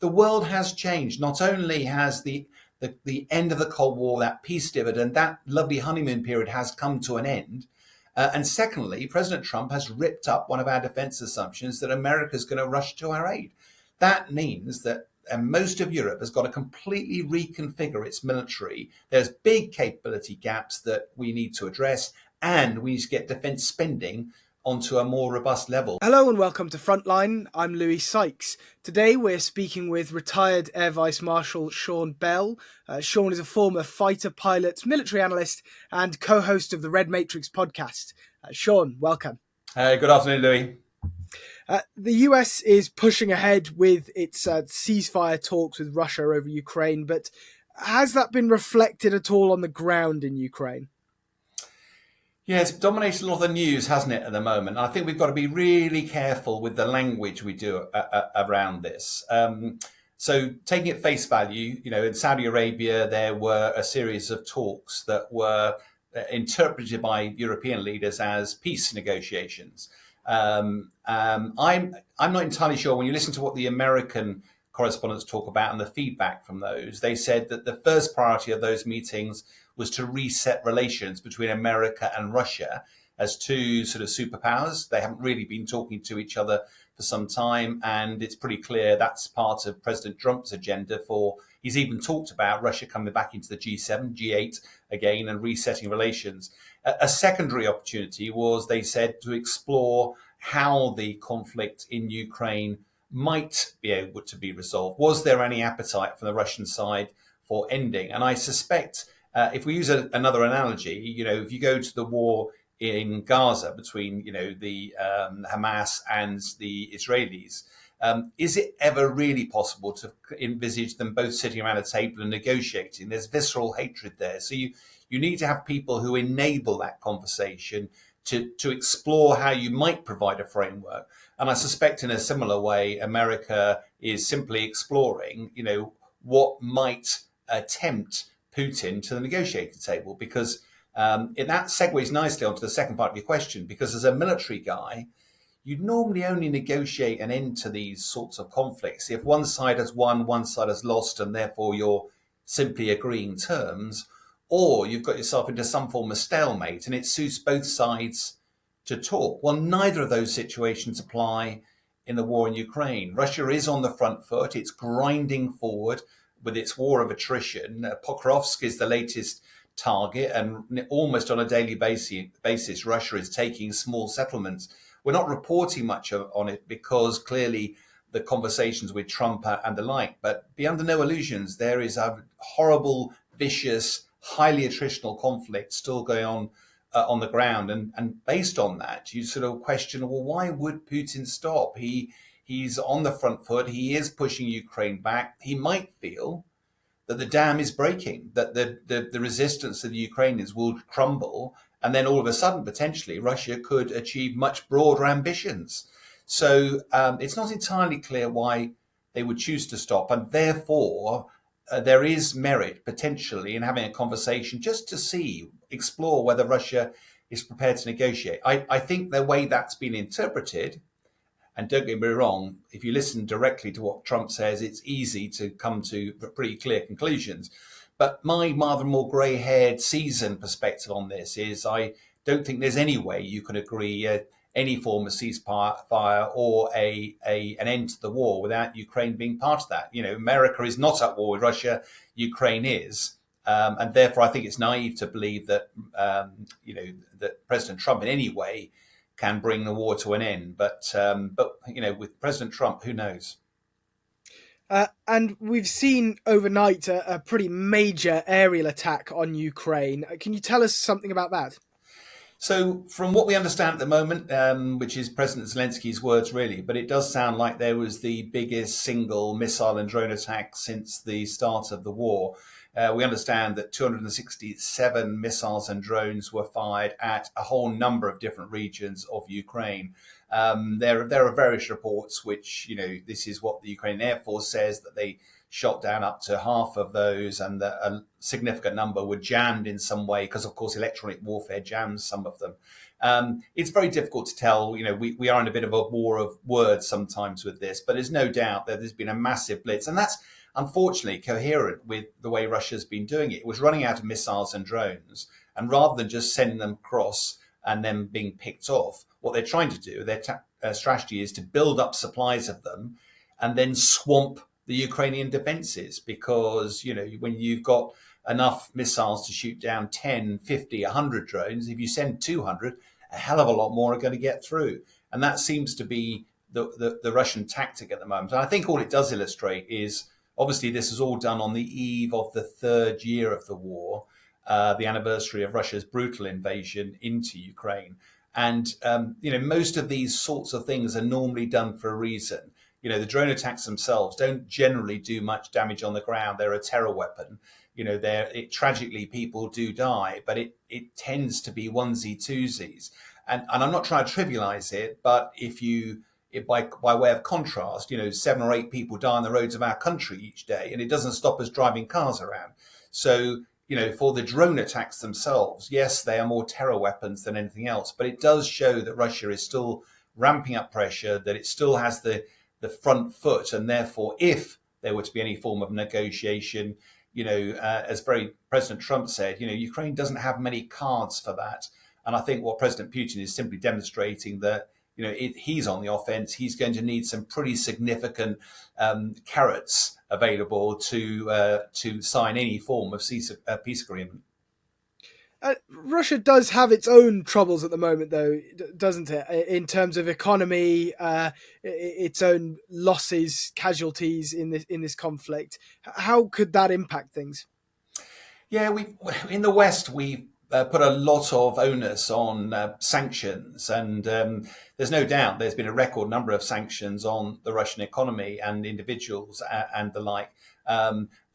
the world has changed. Not only has the end of the Cold War, that peace dividend, that lovely honeymoon period has come to an end. And secondly, President Trump has ripped up one of our defense assumptions that America is going to rush to our aid. That means that most of Europe has got to completely reconfigure its military. There's big capability gaps that we need to address, and we need to get defense spending onto a more robust level. Hello and welcome to Frontline. I'm Louis Sykes. Today we're speaking with retired Air Vice Marshal Sean Bell. Sean is a former fighter pilot, military analyst and co-host of the Red Matrix podcast. Sean, welcome. Good afternoon, Louis. The US is pushing ahead with its ceasefire talks with Russia over Ukraine, but has that been reflected at all on the ground in Ukraine? Yeah, it's dominated a lot of the news, hasn't it, at the moment? I think we've got to be really careful with the language we do around this. So taking it face value, in Saudi Arabia, there were a series of talks that were interpreted by European leaders as peace negotiations. I'm not entirely sure. When you listen to what the American correspondents talk about and the feedback from those, they said that the first priority of those meetings was to reset relations between America and Russia as two sort of superpowers. They haven't really been talking to each other for some time, and it's pretty clear that's part of President Trump's agenda he's even talked about Russia coming back into the G7, G8 again and resetting relations. A secondary opportunity was, they said, to explore how the conflict in Ukraine might be able to be resolved. Was there any appetite from the Russian side for ending? And I suspect, if we use another analogy, if you go to the war in Gaza between, the Hamas and the Israelis, is it ever really possible to envisage them both sitting around a table and negotiating? There's visceral hatred there. So you need to have people who enable that conversation to explore how you might provide a framework. And I suspect in a similar way, America is simply exploring, what might tempt Putin to the negotiating table, because that segues nicely onto the second part of your question, because as a military guy, you'd normally only negotiate an end to these sorts of conflicts if one side has won, one side has lost, and therefore you're simply agreeing terms, or you've got yourself into some form of stalemate and it suits both sides to talk. Well, neither of those situations apply in the war in Ukraine. Russia is on the front foot. It's grinding forward with its war of attrition. Pokrovsk is the latest target, and almost on a daily basis, Russia is taking small settlements. We're not reporting much on it because clearly the conversations with Trump and the like, but be under no illusions, there is a horrible, vicious, highly attritional conflict still going on the ground. And based on that, you sort of question, well, why would Putin stop? He's on the front foot. He is pushing Ukraine back. He might feel that the dam is breaking, that the resistance of the Ukrainians will crumble. And then all of a sudden, potentially, Russia could achieve much broader ambitions. So it's not entirely clear why they would choose to stop. And therefore, there is merit potentially in having a conversation just to explore whether Russia is prepared to negotiate. I think the way that's been interpreted, and don't get me wrong, if you listen directly to what Trump says, it's easy to come to pretty clear conclusions. But my rather more grey-haired, seasoned perspective on this is I don't think there's any way you can agree any form of ceasefire or an end to the war without Ukraine being part of that. America is not at war with Russia. Ukraine is. And therefore, I think it's naive to believe that, that President Trump in any way can bring the war to an end. But with President Trump, who knows? And we've seen overnight a pretty major aerial attack on Ukraine. Can you tell us something about that? So from what we understand at the moment, which is President Zelensky's words really, but it does sound like there was the biggest single missile and drone attack since the start of the war. We understand that 267 missiles and drones were fired at a whole number of different regions of Ukraine. There are various reports which, this is what the Ukrainian Air Force says, that they shot down up to half of those, and that a significant number were jammed in some way, because, of course, electronic warfare jams some of them. It's very difficult to tell. We are in a bit of a war of words sometimes with this, but there's no doubt that there's been a massive blitz, and that's unfortunately coherent with the way Russia's been doing it. It was running out of missiles and drones, and rather than just sending them across and then being picked off, what they're trying to do, their strategy is to build up supplies of them and then swamp the Ukrainian defenses, because, when you've got enough missiles to shoot down 10, 50, 100 drones, if you send 200, a hell of a lot more are going to get through. And that seems to be the Russian tactic at the moment. And I think all it does illustrate is, obviously, this is all done on the eve of the third year of the war, the anniversary of Russia's brutal invasion into Ukraine. And, most of these sorts of things are normally done for a reason. The drone attacks themselves don't generally do much damage on the ground. They're a terror weapon. Tragically, people do die, but it tends to be onesie twosies. And I'm not trying to trivialize it, but by way of contrast, 7 or 8 people die on the roads of our country each day, and it doesn't stop us driving cars around. So, for the drone attacks themselves, yes, they are more terror weapons than anything else, but it does show that Russia is still ramping up pressure, that it still has the front foot, and therefore, if there were to be any form of negotiation, as President Trump said, Ukraine doesn't have many cards for that. And I think what President Putin is simply demonstrating that, he's on the offense. He's going to need some pretty significant carrots available to sign any form of peace agreement. Russia does have its own troubles at the moment, though, doesn't it? In terms of economy, its own losses, casualties in this conflict. How could that impact things? Yeah, in the West, we put a lot of onus on sanctions, and there's no doubt there's been a record number of sanctions on the Russian economy and individuals and the like.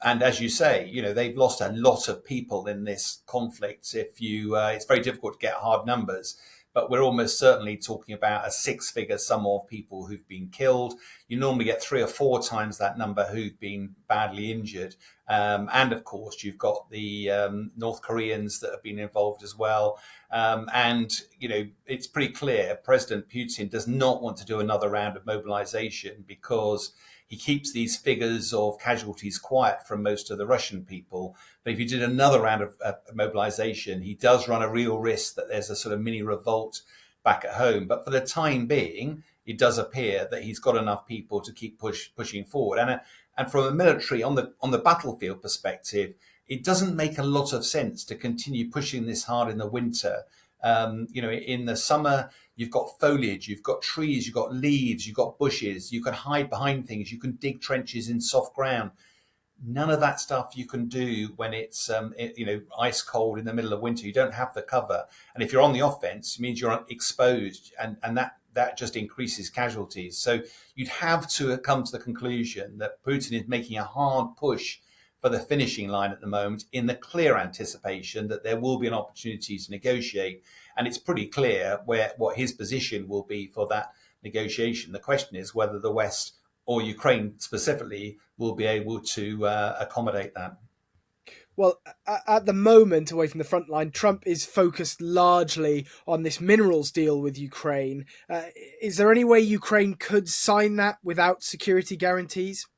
And as you say, they've lost a lot of people in this conflict. It's very difficult to get hard numbers, but we're almost certainly talking about a 6-figure sum of people who've been killed. You normally get 3 or 4 times that number who've been badly injured. And of course, you've got the North Koreans that have been involved as well. And it's pretty clear President Putin does not want to do another round of mobilization, because he keeps these figures of casualties quiet from most of the Russian people. But if you did another round of mobilization, he does run a real risk that there's a sort of mini-revolt back at home. But for the time being, it does appear that he's got enough people to keep pushing forward. And from a military, on the battlefield perspective, it doesn't make a lot of sense to continue pushing this hard in the winter. In the summer, you've got foliage, you've got trees, you've got leaves, you've got bushes, you can hide behind things, you can dig trenches in soft ground. None of that stuff you can do when it's ice cold in the middle of winter. You don't have the cover, and if you're on the offense, it means you're exposed, and that just increases casualties. So you'd have to come to the conclusion that Putin is making a hard push for the finishing line at the moment, in the clear anticipation that there will be an opportunity to negotiate. And it's pretty clear what his position will be for that negotiation. The question is whether the West, or Ukraine specifically, will be able to accommodate that. Well, at the moment, away from the front line, Trump is focused largely on this minerals deal with Ukraine. Is there any way Ukraine could sign that without security guarantees?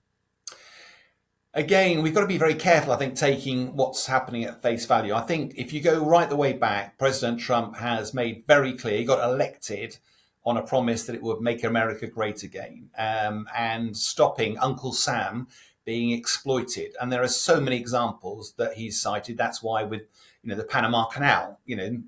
Again, we've got to be very careful, I think, taking what's happening at face value. I think if you go right the way back, President Trump has made very clear, he got elected on a promise that it would make America great again, and stopping Uncle Sam being exploited. And there are so many examples that he's cited. That's why with the Panama Canal,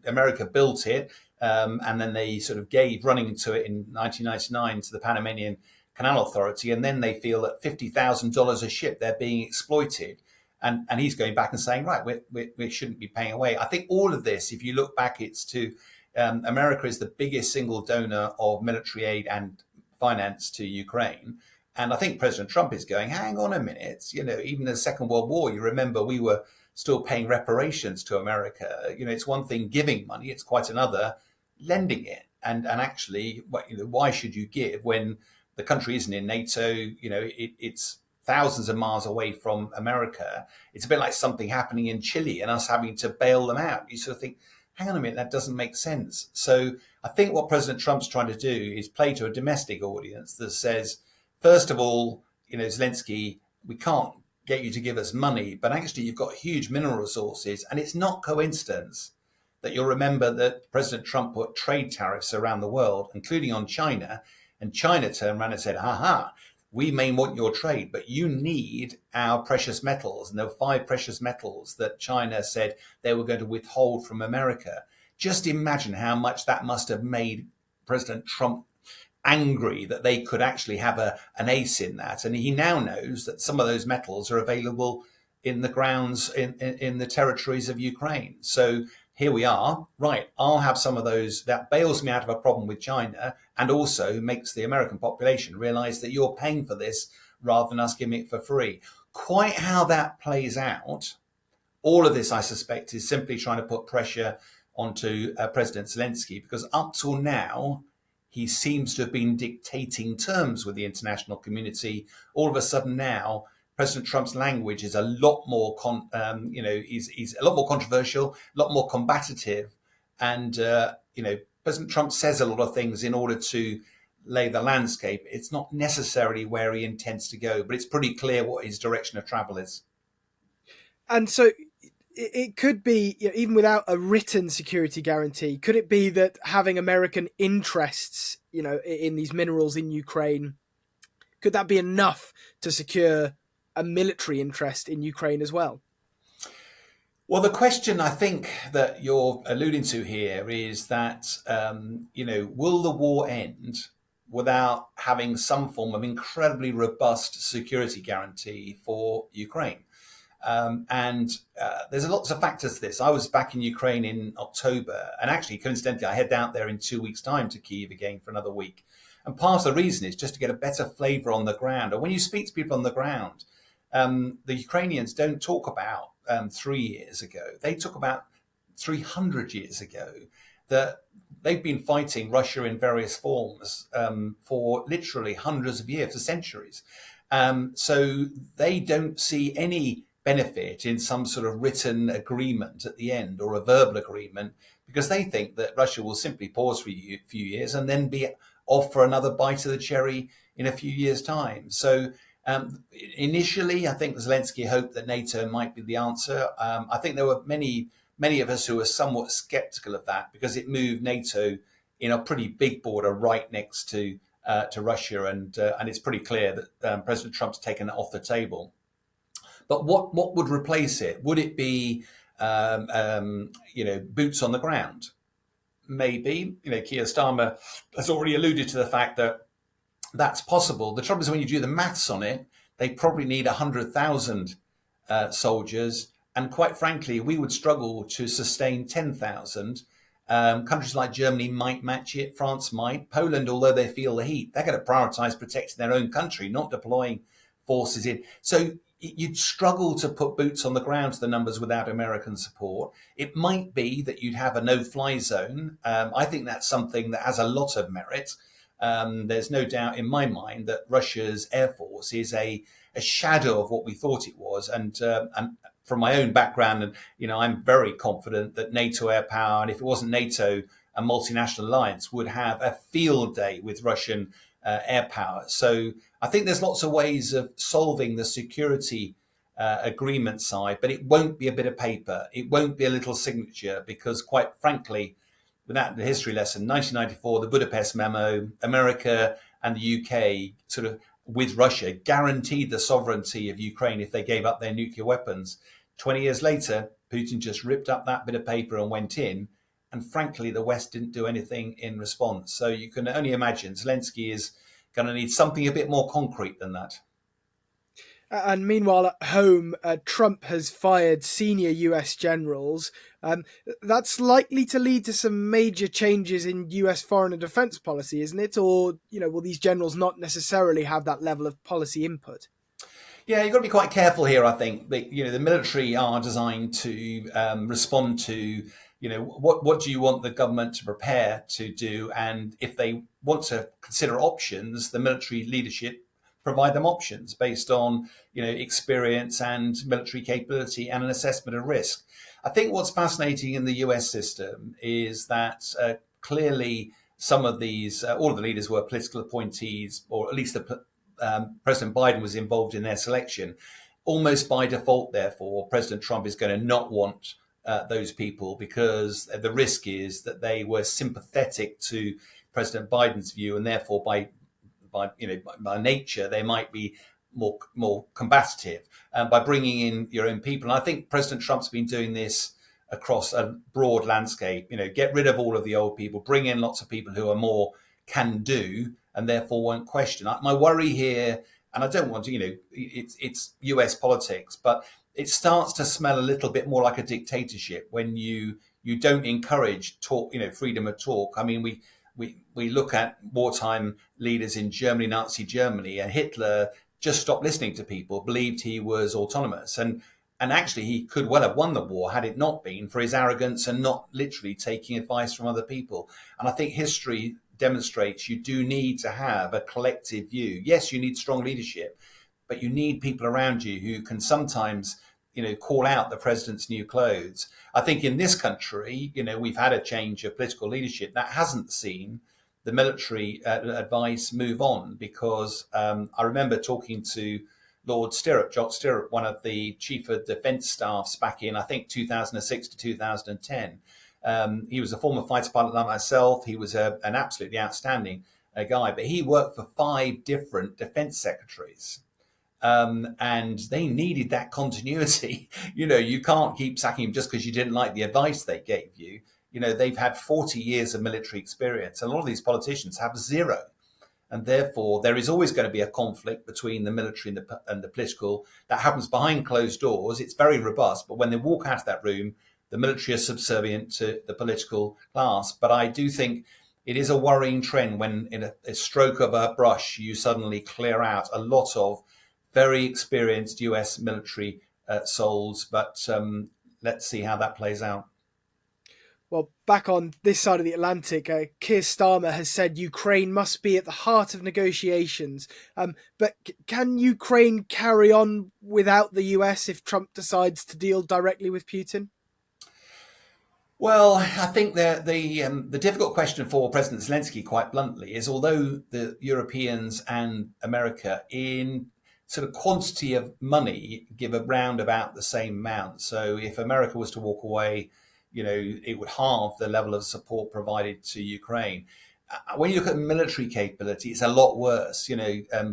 America built it, and then they sort of gave running to it in 1999 to the Panamanian Canal Authority, and then they feel that $50,000 a ship, they're being exploited. And he's going back and saying, right, we shouldn't be paying away. I think all of this, if you look back, it's to America is the biggest single donor of military aid and finance to Ukraine. And I think President Trump is going, hang on a minute, even the Second World War, you remember we were still paying reparations to America. It's one thing giving money, it's quite another lending it. And actually, why should you give when the country isn't in NATO? It's thousands of miles away from America. It's a bit like something happening in Chile and us having to bail them out. You sort of think, hang on a minute, that doesn't make sense. So I think what President Trump's trying to do is play to a domestic audience that says, first of all, Zelensky, we can't get you to give us money, but actually you've got huge mineral resources. And it's not coincidence that you'll remember that President Trump put trade tariffs around the world, including on China. And China turned around and said, we may want your trade, but you need our precious metals. And there were 5 precious metals that China said they were going to withhold from America. Just imagine how much that must have made President Trump angry that they could actually have an ace in that. And he now knows that some of those metals are available in the grounds in the territories of Ukraine. So here we are, right, I'll have some of those. That bails me out of a problem with China and also makes the American population realize that you're paying for this rather than us giving it for free. Quite how that plays out, all of this, I suspect, is simply trying to put pressure onto President Zelensky, because up till now, he seems to have been dictating terms with the international community. All of a sudden now, President Trump's language is a lot more, he's a lot more controversial, a lot more combative. And, President Trump says a lot of things in order to lay the landscape. It's not necessarily where he intends to go, but it's pretty clear what his direction of travel is. And so it could be, even without a written security guarantee, could it be that having American interests, in these minerals in Ukraine, could that be enough to secure a military interest in Ukraine as well? Well, the question I think that you're alluding to here is that, will the war end without having some form of incredibly robust security guarantee for Ukraine? There's lots of factors to this. I was back in Ukraine in October, and actually, coincidentally, I head out there in 2 weeks' time to Kyiv again for another week. And part of the reason is just to get a better flavour on the ground. And when you speak to people on the ground, the Ukrainians don't talk about 3 years ago. They talk about 300 years ago, that they've been fighting Russia in various forms for literally hundreds of years, for centuries. So they don't see any benefit in some sort of written agreement at the end, or a verbal agreement, because they think that Russia will simply pause for a few years and then be off for another bite of the cherry in a few years' time. So initially, I think Zelensky hoped that NATO might be the answer. I think there were many of us who were somewhat skeptical of that, because it moved NATO in a pretty big border right next to Russia, and it's pretty clear that President Trump's taken it off the table. But what would replace it? Would it be boots on the ground? Maybe. Keir Starmer has already alluded to the fact that that's possible. The trouble is, when you do the maths on it, they probably need 100,000 soldiers. And quite frankly, we would struggle to sustain 10,000. Countries like Germany might match it. France might. Poland, although they feel the heat, they're going to prioritise protecting their own country, not deploying forces in. So you'd struggle to put boots on the ground to the numbers without American support. It might be that you'd have a no-fly zone. I think that's something that has a lot of merit. There's no doubt in my mind that Russia's air force is a shadow of what we thought it was. And from my own background, and I'm very confident that NATO air power, and if it wasn't NATO, a multinational alliance, would have a field day with Russian air power. So I think there's lots of ways of solving the security agreement side, but it won't be a bit of paper. It won't be a little signature, because quite frankly, without the history lesson, 1994, the Budapest Memo, America and the UK sort of with Russia guaranteed the sovereignty of Ukraine if they gave up their nuclear weapons. 20 years later, Putin just ripped up that bit of paper and went in. And frankly, the West didn't do anything in response. So you can only imagine Zelensky is going to need something a bit more concrete than that. And meanwhile, at home, Trump has fired senior US generals. Um, that's likely to lead to some major changes in US foreign and defense policy, isn't it? Or, will these generals not necessarily have that level of policy input? Yeah, you've got to be quite careful here. I think the military are designed to respond to what do you want the government to prepare to do, and if they want to consider options, the military leadership provide them options based on experience and military capability and an assessment of risk. I think what's fascinating in the US system is that clearly some of these, all of the leaders were political appointees, or at least President Biden was involved in their selection. Almost by default, therefore, President Trump is going to not want those people, because the risk is that they were sympathetic to President Biden's view, and therefore by nature they might be more combative by bringing in your own people. And I think President Trump's been doing this across a broad landscape. Get rid of all of the old people, bring in lots of people who are more can do and therefore won't question. My worry here, and I don't want to, it's US politics, but it starts to smell a little bit more like a dictatorship when you don't encourage talk, freedom of talk. I mean, we look at wartime leaders in Germany, Nazi Germany, and Hitler just stopped listening to people, believed he was autonomous. And actually, he could well have won the war had it not been for his arrogance and not literally taking advice from other people. And I think history demonstrates you do need to have a collective view. Yes, you need strong leadership, but you need people around you who can sometimes, call out the president's new clothes. I think in this country, we've had a change of political leadership that hasn't seen the military advice move on, because I remember talking to Lord Stirrup, Jock Stirrup, one of the chief of defence staffs back in, I think, 2006 to 2010. He was a former fighter pilot like myself. He was an absolutely outstanding guy, but he worked for 5 different defence secretaries. And they needed that continuity. You can't keep sacking him just because you didn't like the advice they gave you. They've had 40 years of military experience. And a lot of these politicians have 0. And therefore, there is always going to be a conflict between the military and the political. That happens behind closed doors. It's very robust. But when they walk out of that room, the military is subservient to the political class. But I do think it is a worrying trend when, in a stroke of a brush, you suddenly clear out a lot of very experienced US military souls. But let's see how that plays out. Well, back on this side of the Atlantic, Keir Starmer has said Ukraine must be at the heart of negotiations. But can Ukraine carry on without the US if Trump decides to deal directly with Putin? Well, I think the difficult question for President Zelensky, quite bluntly, is although the Europeans and America in sort of quantity of money give around about the same amount. So if America was to walk away, it would halve the level of support provided to Ukraine. When you look at military capability, it's a lot worse.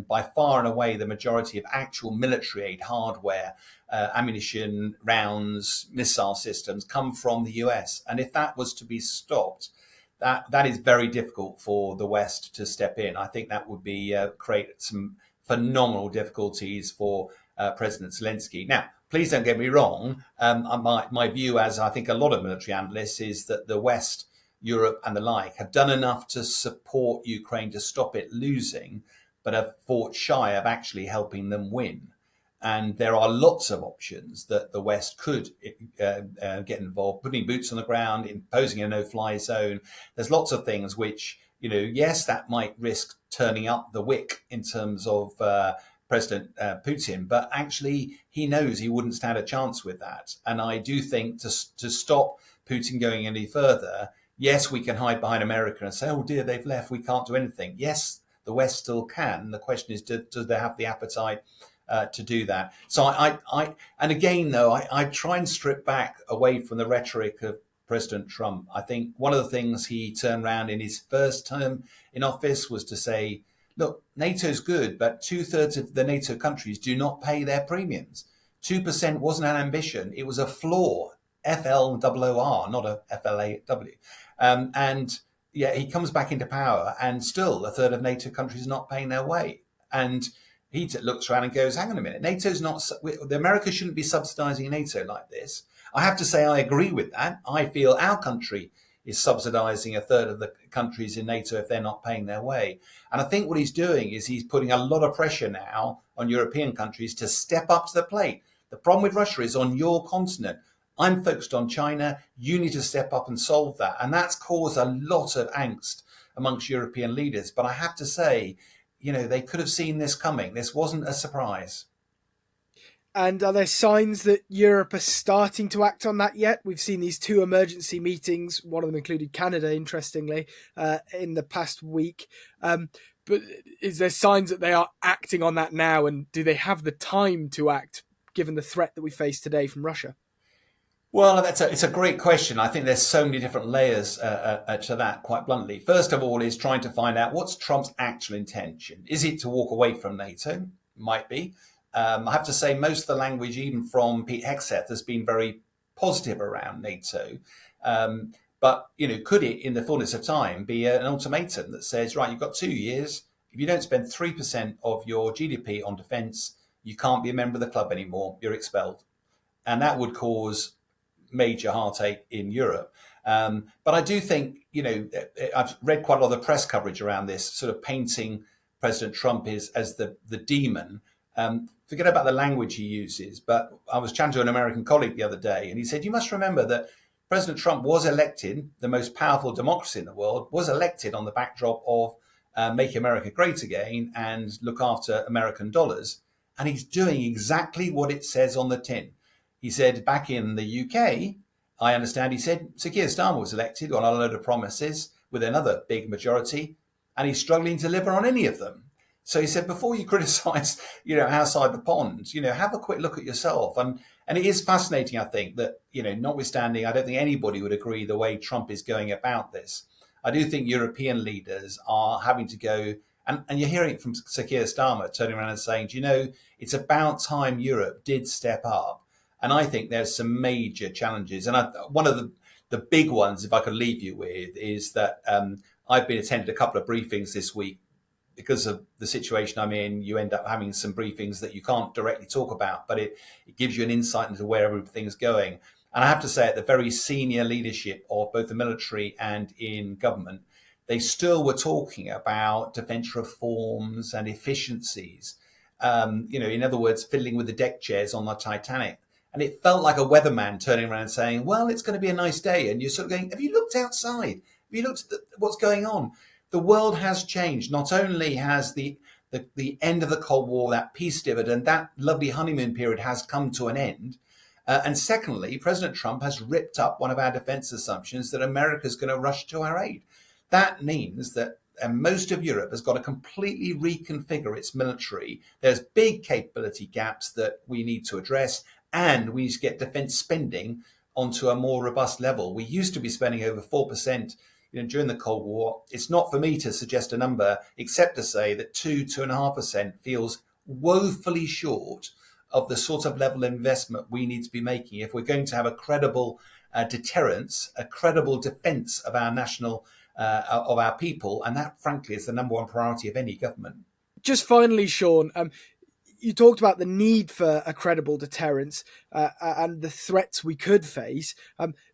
By far and away, the majority of actual military aid, hardware, ammunition, rounds, missile systems come from the US. And if that was to be stopped, that is very difficult for the West to step in. I think that would be create some phenomenal difficulties for President Zelensky. Now, please don't get me wrong. My view, as I think a lot of military analysts, is that the West, Europe and the like, have done enough to support Ukraine to stop it losing, but have fought shy of actually helping them win. And there are lots of options that the West could get involved, putting boots on the ground, imposing a no-fly zone. There's lots of things which, yes, that might risk turning up the wick in terms of President Putin, but actually he knows he wouldn't stand a chance with that. And I do think to stop Putin going any further, yes, we can hide behind America and say, oh dear, they've left, we can't do anything. Yes, the West still can. The question is, do they have the appetite to do that? So and again, though, I try and strip back away from the rhetoric of President Trump. I think one of the things he turned around in his first term in office was to say, look, NATO's good, but 2/3 of the NATO countries do not pay their premiums. 2% wasn't an ambition. It was a floor, FLOOR, not a FLAW. And yeah, he comes back into power and still 1/3 of NATO countries are not paying their way. And he looks around and goes, hang on a minute, NATO's not, the America shouldn't be subsidizing NATO like this. I have to say I agree with that. I feel our country is subsidizing a third of the countries in NATO if they're not paying their way. And I think what he's doing is he's putting a lot of pressure now on European countries to step up to the plate. The problem with Russia is on your continent. I'm focused on China. You need to step up and solve that. And that's caused a lot of angst amongst European leaders. But I have to say, they could have seen this coming. This wasn't a surprise. And are there signs that Europe are starting to act on that yet? We've seen these 2 emergency meetings, one of them included Canada, interestingly, in the past week. But is there signs that they are acting on that now? And do they have the time to act, given the threat that we face today from Russia? Well, it's a great question. I think there's so many different layers to that, quite bluntly. First of all, is trying to find out what's Trump's actual intention. Is it to walk away from NATO? Might be. I have to say, most of the language, even from Pete Hegseth, has been very positive around NATO. But, could it, in the fullness of time, be an ultimatum that says, right, you've got 2 years. If you don't spend 3% of your GDP on defence, you can't be a member of the club anymore. You're expelled. And that would cause major heartache in Europe. But I do think, I've read quite a lot of the press coverage around this, sort of painting President Trump as the demon. Forget about the language he uses, but I was chatting to an American colleague the other day, and he said, you must remember that President Trump was elected, the most powerful democracy in the world, was elected on the backdrop of make America great again and look after American dollars. And he's doing exactly what it says on the tin. He said back in the UK, I understand, he said Sir Keir Starmer was elected on a load of promises with another big majority, and he's struggling to deliver on any of them. So he said, before you criticise, outside the pond, have a quick look at yourself. And it is fascinating, I think, that, notwithstanding, I don't think anybody would agree the way Trump is going about this. I do think European leaders are having to go, and you're hearing it from Sir Keir Starmer turning around and saying, it's about time Europe did step up. And I think there's some major challenges. And one of the big ones, if I could leave you with, is that I've been attended a couple of briefings this week. Because of the situation I'm in, you end up having some briefings that you can't directly talk about, but it gives you an insight into where everything's going. And I have to say, at the very senior leadership of both the military and in government, they still were talking about defence reforms and efficiencies. In other words, fiddling with the deck chairs on the Titanic. And it felt like a weatherman turning around and saying, well, it's going to be a nice day. And you're sort of going, have you looked outside? Have you looked at what's going on? The world has changed. Not only has the end of the Cold War, that peace dividend, that lovely honeymoon period has come to an end. And secondly, President Trump has ripped up one of our defense assumptions that America's going to rush to our aid. That means that most of Europe has got to completely reconfigure its military. There's big capability gaps that we need to address, and we need to get defense spending onto a more robust level. We used to be spending over 4% during the Cold War. It's not for me to suggest a number, except to say that 2.5% feels woefully short of the sort of level of investment we need to be making if we're going to have a credible deterrence, a credible defence of our national, of our people. And that, frankly, is the number one priority of any government. Just finally, Sean, you talked about the need for a credible deterrence and the threats we could face.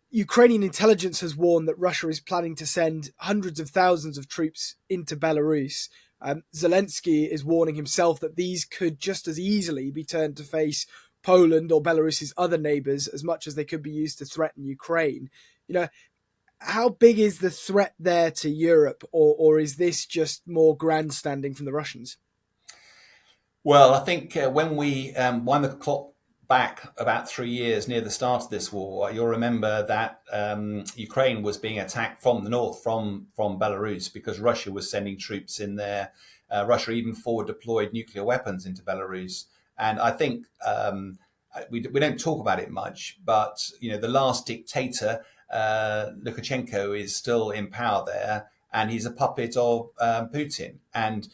Ukrainian intelligence has warned that Russia is planning to send hundreds of thousands of troops into Belarus. Zelensky is warning himself that these could just as easily be turned to face Poland or Belarus's other neighbours as much as they could be used to threaten Ukraine. How big is the threat there to Europe, or is this just more grandstanding from the Russians? Well, I think when we wind the clock back about 3 years near the start of this war, you'll remember that Ukraine was being attacked from the north, from Belarus, because Russia was sending troops in there. Russia even forward deployed nuclear weapons into Belarus. And I think we don't talk about it much, but the last dictator, Lukashenko, is still in power there, and he's a puppet of Putin. And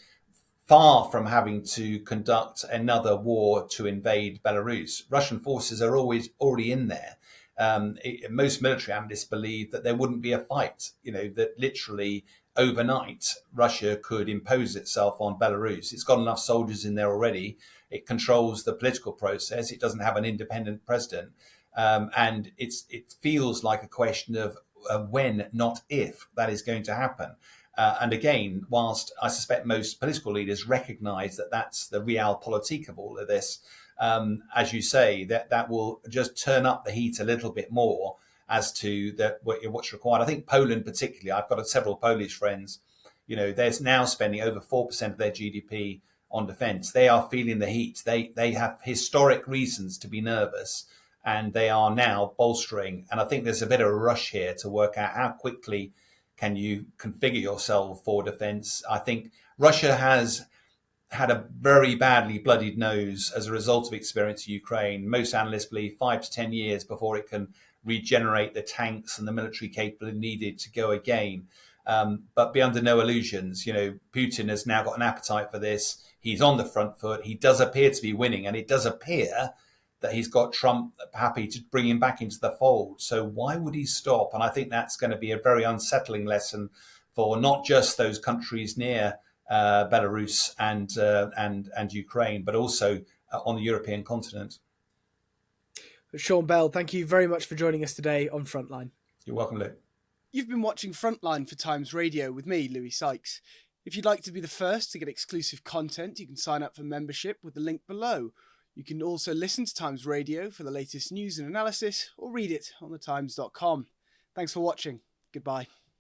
far from having to conduct another war to invade Belarus, Russian forces are already in there. Most military analysts believe that there wouldn't be a fight, that literally overnight Russia could impose itself on Belarus. It's got enough soldiers in there already. It controls the political process. It doesn't have an independent president. And it feels like a question of when, not if, that is going to happen. And again, whilst I suspect most political leaders recognise that that's the realpolitik of all of this, as you say, that will just turn up the heat a little bit more as to what's required. I think Poland particularly, I've got several Polish friends, they're now spending over 4% of their GDP on defence. They are feeling the heat. They have historic reasons to be nervous, and they are now bolstering. And I think there's a bit of a rush here to work out how quickly can you configure yourself for defence. I think Russia has had a very badly bloodied nose as a result of experience in Ukraine. Most analysts believe 5 to 10 years before it can regenerate the tanks and the military capability needed to go again. But be under no illusions. Putin has now got an appetite for this. He's on the front foot. He does appear to be winning, and it does appear that he's got Trump happy to bring him back into the fold. So why would he stop? And I think that's going to be a very unsettling lesson for not just those countries near Belarus and Ukraine, but also on the European continent. Sean Bell, thank you very much for joining us today on Frontline. You're welcome, Luke. You've been watching Frontline for Times Radio with me, Louis Sykes. If you'd like to be the first to get exclusive content, you can sign up for membership with the link below. You can also listen to Times Radio for the latest news and analysis, or read it on thetimes.com. Thanks for watching. Goodbye.